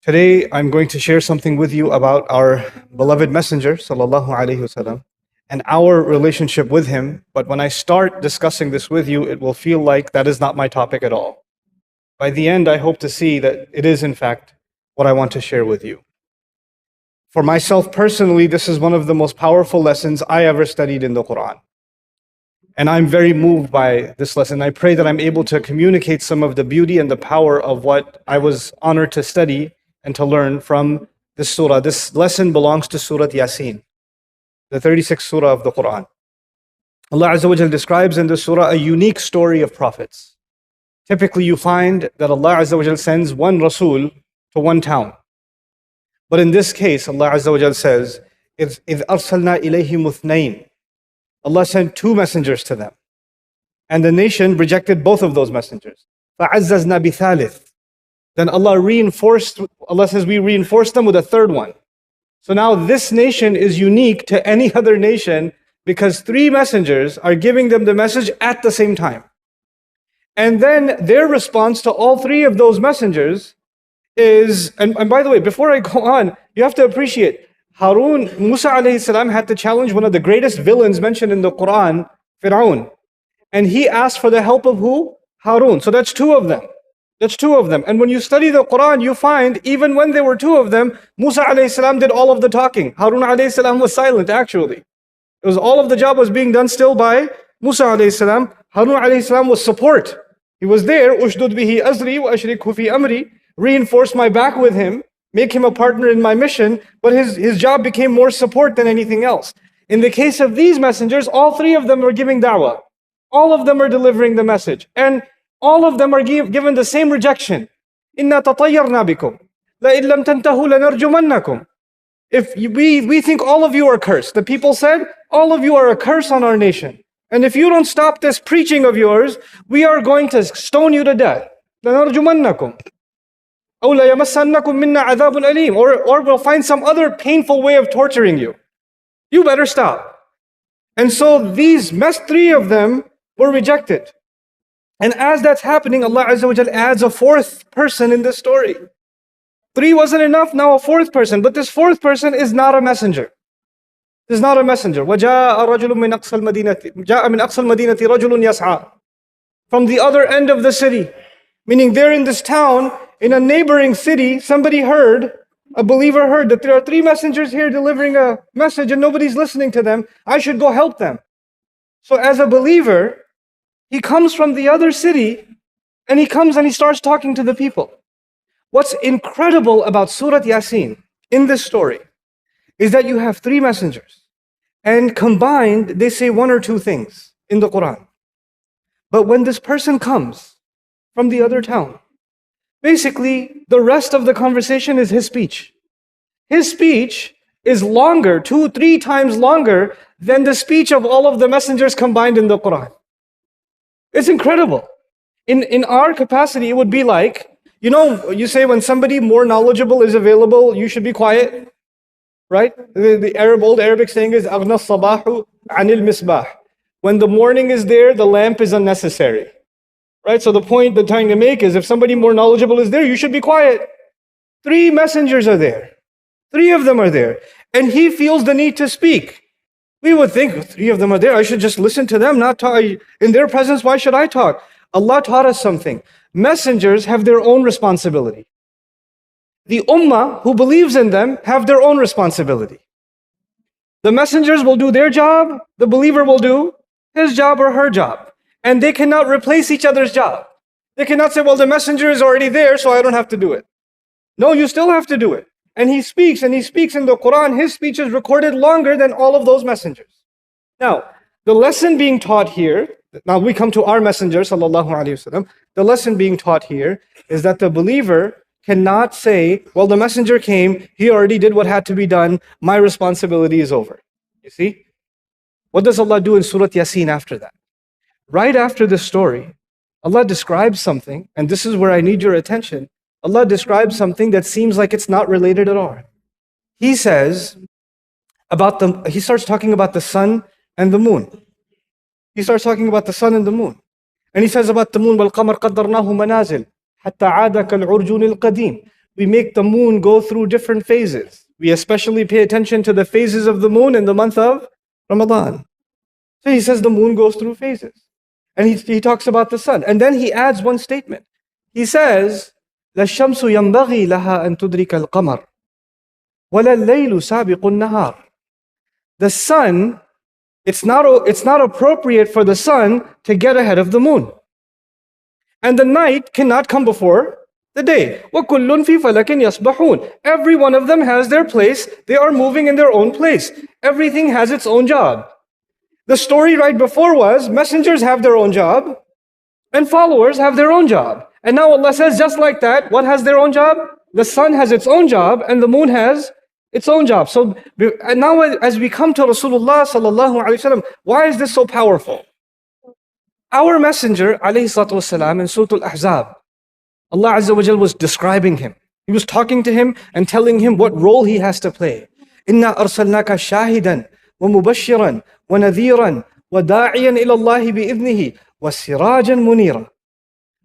Today, I'm going to share something with you about our beloved Messenger, sallallahu alaihi wasallam, and our relationship with him. But when I start discussing this with you, it will feel like that is not my topic at all. By the end, I hope to see that it is, in fact, what I want to share with you. For myself personally, this is one of the most powerful lessons I ever studied in the Quran. And I'm very moved by this lesson. I pray that I'm able to communicate some of the beauty and the power of what I was honored to study and to learn from this surah. This lesson belongs to Surah Yaseen, the 36th surah of the Quran. Allah Azza wa Jal describes in this surah a unique story of prophets. Typically you find that Allah Azza wa Jal sends one Rasul to one town. But in this case, Allah Azza wa Jal says, إِذْ أَرْسَلْنَا إِلَيْهِمُ اثْنَيْنِ Allah sent two messengers to them. And the nation rejected both of those messengers. فَعَزَّزْنَا بِثَالِثٍ Then Allah says we reinforced them with a third one. So now this nation is unique to any other nation because three messengers are giving them the message at the same time. And then their response to all three of those messengers is, and by the way, before I go on, you have to appreciate, Musa alayhi salam had to challenge one of the greatest villains mentioned in the Quran, Fir'aun. And he asked for the help of who? Harun. So that's two of them. That's two of them. And when you study the Quran, you find even when there were two of them, Musa alayhi salam did all of the talking. Harun alayhi salam was silent actually. It was all of the job was being done still by Musa alayhi salam. Harun alayhi salam was support. He was there, Ushdud bihi azri wa ashrikhu fi amri, reinforce my back with him, make him a partner in my mission, but his job became more support than anything else. In the case of these messengers, all three of them are giving da'wah. All of them are delivering the message. And all of them are given the same rejection. إِنَّا تَطَيَّرْنَا بِكُمْ لَإِن لَمْ تَنْتَهُوا لَنَرْجُمَنَّكُمْ If we think all of you are cursed. The people said, all of you are a curse on our nation. And if you don't stop this preaching of yours, we are going to stone you to death. لَنَرْجُمَنَّكُمْ أَوْ لَيَمَسَّنَّكُمْ مِنَّا عَذَابٌ أَلِيمٌ Or we'll find some other painful way of torturing you. You better stop. And so these three of them were rejected. And as that's happening, Allah Azza wa Jal adds a fourth person in this story. Three wasn't enough, now a fourth person. But this fourth person is not a messenger. Is not a messenger. وَجَاءَ رَجُلٌ مِّنْ أَقْصَى الْمَدِينَةِ جَاءَ مِنْ أَقْصَى الْمَدِينَةِ رَجُلٌ يَسْعَى From the other end of the city. Meaning they're in this town, in a neighboring city, somebody heard, a believer heard that there are three messengers here delivering a message and nobody's listening to them. I should go help them. So as a believer, he comes from the other city and he comes and he starts talking to the people. What's incredible about Surah Yaseen in this story is that you have three messengers and combined they say one or two things in the Quran. But when this person comes from the other town, basically the rest of the conversation is his speech. His speech is longer, 2-3 times longer than the speech of all of the messengers combined in the Quran. It's incredible. In our capacity, it would be like, you say when somebody more knowledgeable is available, you should be quiet, right? The old Arabic saying is, أَغْنَى الصَّبَاحُ عَنِ الْمِصْبَاحِ When the morning is there, the lamp is unnecessary, right? So the point they're trying to make is, if somebody more knowledgeable is there, you should be quiet. Three messengers are there. Three of them are there. And he feels the need to speak. We would think, three of them are there, I should just listen to them, not talk. In their presence, why should I talk? Allah taught us something. Messengers have their own responsibility. The ummah who believes in them have their own responsibility. The messengers will do their job, the believer will do his job or her job. And they cannot replace each other's job. They cannot say, well, the messenger is already there, so I don't have to do it. No, you still have to do it. And he speaks in the Quran. His speech is recorded longer than all of those messengers. Now, the lesson being taught here, now we come to our messenger, sallallahu alaihi wasallam. The lesson being taught here is that the believer cannot say, well, the messenger came, he already did what had to be done, my responsibility is over. You see? What does Allah do in Surah Yaseen after that? Right after this story, Allah describes something, and this is where I need your attention. Allah describes something that seems like it's not related at all. He says he starts talking about the sun and the moon. He starts talking about the sun and the moon. And he says about the moon, وَالْقَمَرْ قَدَّرْنَاهُ مَنَازِلْ حَتَّى عَادَ كَالْعُرْجُونِ الْقَدِيمِ we make the moon go through different phases. We especially pay attention to the phases of the moon in the month of Ramadan. So he says the moon goes through phases. And he talks about the sun. And then he adds one statement. He says, لَلشَّمْسُ يَنْبَغِي لَهَا أَن تُدْرِكَ الْقَمَرِ وَلَا اللَّيْلُ سَابِقُ النَّهَارِ. The sun, it's not appropriate for the sun to get ahead of the moon. And the night cannot come before the day. وَكُلٌّ فِي فَلَكٍ يَسْبَحُونَ. Every one of them has their place. They are moving in their own place. Everything has its own job. The story right before was, messengers have their own job, and followers have their own job. And now Allah says, just like that, what has their own job? The sun has its own job, and the moon has its own job. So, and now as we come to Rasulullah sallallahu alaihi wasallam, why is this so powerful? Our messenger, alayhi salatu wasalam, in Surah Al-Ahzab, Allah Azza wa Jal was describing him. He was talking to him and telling him what role he has to play. إِنَّا أَرْسَلْنَاكَ شَاهِدًا وَمُبَشِّرًا وَنَذِيرًا وَدَاعِيًا إِلَى اللَّهِ بِإِذْنِهِ وَسِرَاجًا مُنِيرًا.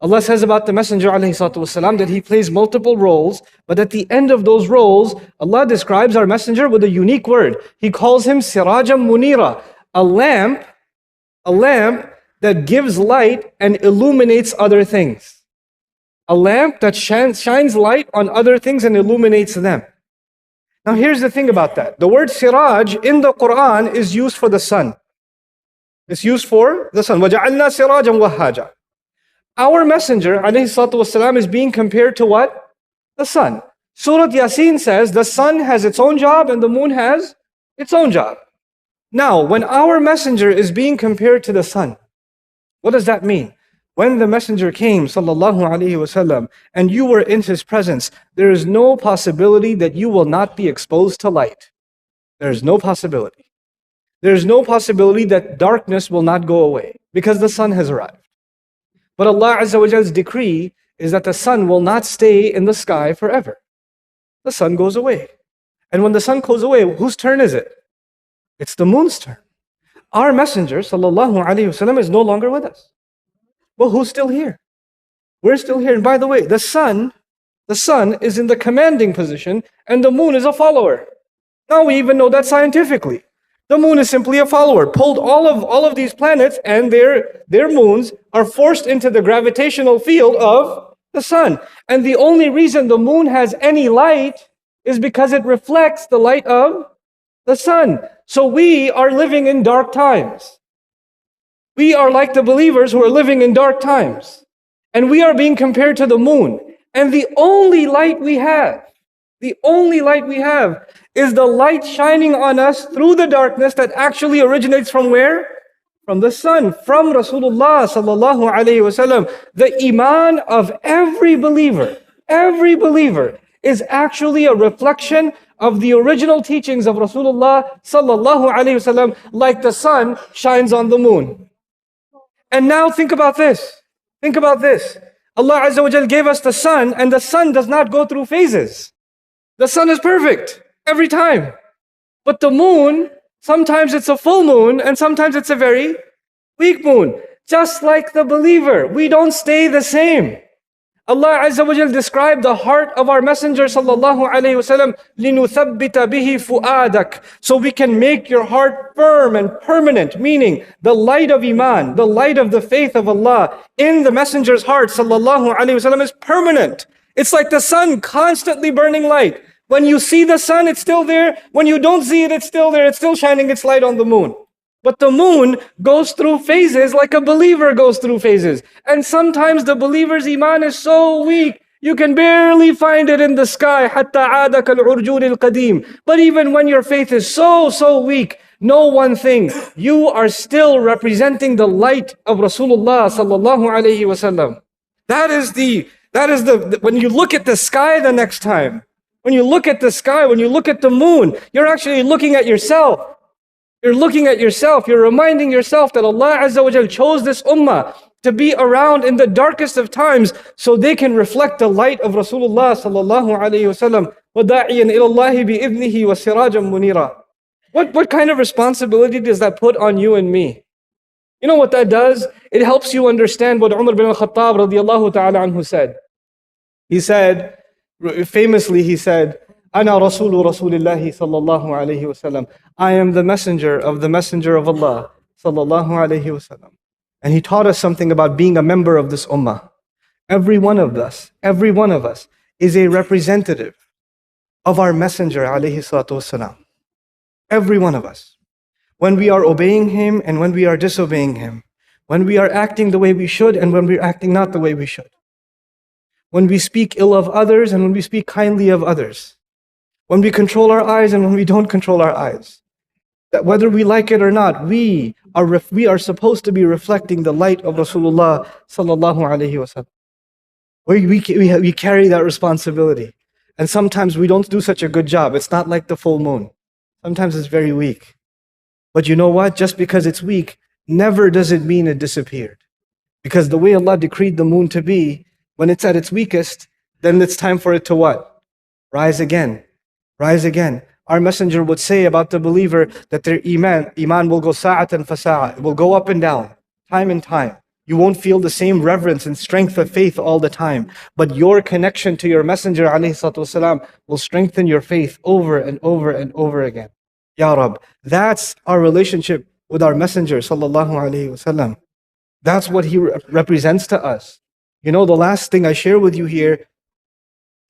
Allah says about the Messenger ﷺ that he plays multiple roles, but at the end of those roles, Allah describes our Messenger with a unique word. He calls him Sirajan Munira, a lamp that gives light and illuminates other things. A lamp that shines light on other things and illuminates them. Now here's the thing about that. The word Siraj in the Quran is used for the sun. It's used for the sun. وَجَعَلْنَا سِرَاجًا وَهَّاجًا. Our messenger, alayhi salatu wasalam, is being compared to what? The sun. Surah Yaseen says the sun has its own job and the moon has its own job. Now, when our messenger is being compared to the sun, what does that mean? When the messenger came, sallallahu alayhi wasallam, and you were in his presence, there is no possibility that you will not be exposed to light. There is no possibility. There is no possibility that darkness will not go away because the sun has arrived. But Allah Azza wa Jall's decree is that the sun will not stay in the sky forever. The sun goes away. And when the sun goes away, whose turn is it? It's the moon's turn. Our messenger, sallallahu alayhi wasallam, is no longer with us. Well, who's still here? We're still here. And by the way, the sun is in the commanding position and the moon is a follower. Now we even know that scientifically. The moon is simply a follower. Pulled all of these planets and their moons are forced into the gravitational field of the sun. And the only reason the moon has any light is because it reflects the light of the sun. So we are living in dark times. We are like the believers who are living in dark times. And we are being compared to the moon. And the only light we have is the light shining on us through the darkness that actually originates from where? From the sun, from Rasulullah sallallahu alayhi wasallam. The iman of every believer is actually a reflection of the original teachings of Rasulullah sallallahu alayhi wasallam, like the sun shines on the moon. And now think about this. Allah Azza wa Jal gave us the sun, and the sun does not go through phases. The sun is perfect every time. But the moon, sometimes it's a full moon and sometimes it's a very weak moon. Just like the believer, we don't stay the same. Allah Azza wa Jal described the heart of our Messenger sallallahu alayhi wasallam, لِنُثَبِّتَ بِهِ فُؤَادَكَ, so we can make your heart firm and permanent, meaning the light of Iman, the light of the faith of Allah in the Messenger's heart sallallahu alayhi wasallam is permanent. It's like the sun constantly burning light. When you see the sun, it's still there. When you don't see it, it's still there. It's still shining its light on the moon. But the moon goes through phases like a believer goes through phases. And sometimes the believer's iman is so weak, you can barely find it in the sky. حَتَّى عَادَ كَالْعُرْجُونِ الْقَدِيمِ. But even when your faith is so weak, know one thing, you are still representing the light of Rasulullah sallallahu alayhi wasallam. That is the when you look at the sky the next time, when you look at the sky, when you look at the moon, you're actually looking at yourself. You're looking at yourself. You're reminding yourself that Allah Azza wa Jal chose this ummah to be around in the darkest of times so they can reflect the light of Rasulullah sallallahu alayhi wasallam. وَدَاعِيًا إِلَى اللَّهِ بِإِذْنِهِ وَسِرَاجًا مُنِيرًا. What kind of responsibility does that put on you and me? You know what that does? It helps you understand what Umar bin al-Khattab radiyallahu ta'ala anhu said. He said, Famously, he said, "Ana Rasulu Rasulillahi sallallahu alayhi wasallam." I am the messenger of Allah sallallahu alayhi wasallam. And he taught us something about being a member of this ummah. Every one of us is a representative of our messenger alayhi salatu wasalam. Every one of us. When we are obeying him and when we are disobeying him. When we are acting the way we should and when we are acting not the way we should. When we speak ill of others and when we speak kindly of others. When we control our eyes and when we don't control our eyes. That whether we like it or not, we are supposed to be reflecting the light of Rasulullah sallallahu alaihi wasallam. We carry that responsibility. And sometimes we don't do such a good job. It's not like the full moon. Sometimes it's very weak. But you know what? Just because it's weak, never does it mean it disappeared. Because the way Allah decreed the moon to be, when it's at its weakest, then it's time for it to what? Rise again. Rise again. Our messenger would say about the believer that their iman will go sa'atan fa sa'a. It will go up and down, time and time. You won't feel the same reverence and strength of faith all the time. But your connection to your messenger alayhi salatu wasalam will strengthen your faith over and over and over again. Ya Rab, that's our relationship with our messenger sallallahu alayhi wasallam. That's what he represents to us. You know, the last thing I share with you here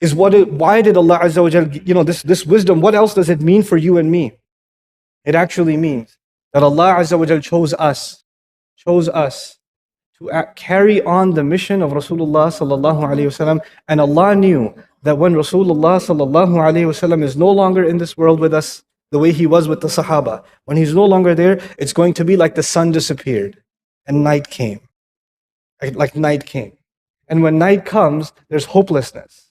is why did Allah Azza wa Jal, this wisdom, what else does it mean for you and me? It actually means that Allah Azza wa Jal chose us to carry on the mission of Rasulullah sallallahu alaihi wasallam. And Allah knew that when Rasulullah sallallahu alaihi wasallam is no longer in this world with us, the way he was with the Sahaba, when he's no longer there, it's going to be like the sun disappeared and night came. Like night came. And when night comes, there's hopelessness.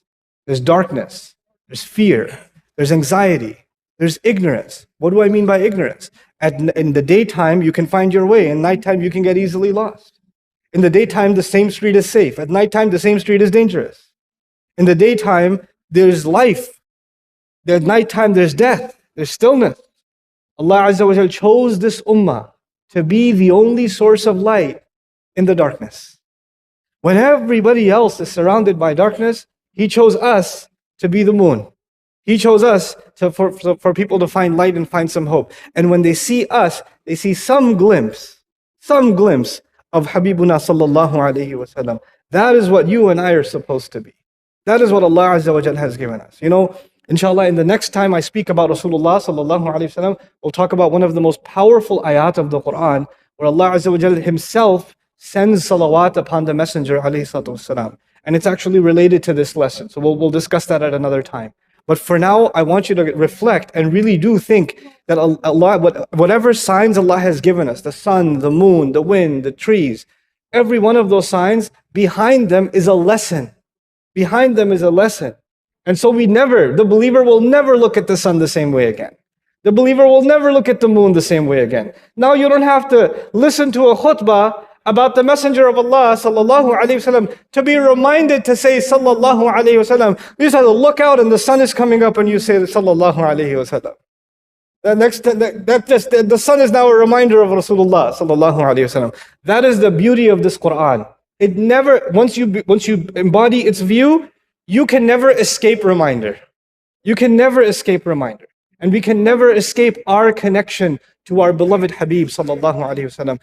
There's darkness, there's fear, there's anxiety, there's ignorance. What do I mean by ignorance? In the daytime, you can find your way. In nighttime, you can get easily lost. In the daytime, the same street is safe. At nighttime, the same street is dangerous. In the daytime, there's life. At nighttime, there's death, there's stillness. Allah Azza wa Jal chose this ummah to be the only source of light in the darkness. When everybody else is surrounded by darkness, He chose us to be the moon. He chose us for people to find light and find some hope. And when they see us, they see some glimpse of Habibuna sallallahu alayhi wasallam. That is what you and I are supposed to be. That is what Allah Azza wa Jal has given us. You know, inshallah, in the next time I speak about Rasulullah sallallahu alayhi wasallam, we'll talk about one of the most powerful ayat of the Quran, where Allah Azza wa Jal himself sends salawat upon the Messenger alayhi salatu wasalam. And it's actually related to this lesson. So we'll discuss that at another time. But for now, I want you to reflect and really do think that Allah, whatever signs Allah has given us, the sun, the moon, the wind, the trees, every one of those signs, behind them is a lesson. Behind them is a lesson. And so the believer will never look at the sun the same way again. The believer will never look at the moon the same way again. Now you don't have to listen to a khutbah about the Messenger of Allah sallallahu alaihi wasallam to be reminded to say sallallahu alaihi wasallam. You just have to look out and the sun is coming up and you say sallallahu alaihi wasallam. The sun is now a reminder of Rasulullah sallallahu alaihi wasallam. That is the beauty of this Quran. It never, once you embody its view, you can never escape reminder. You can never escape reminder. And we can never escape our connection to our beloved Habib sallallahu alaihi wasallam.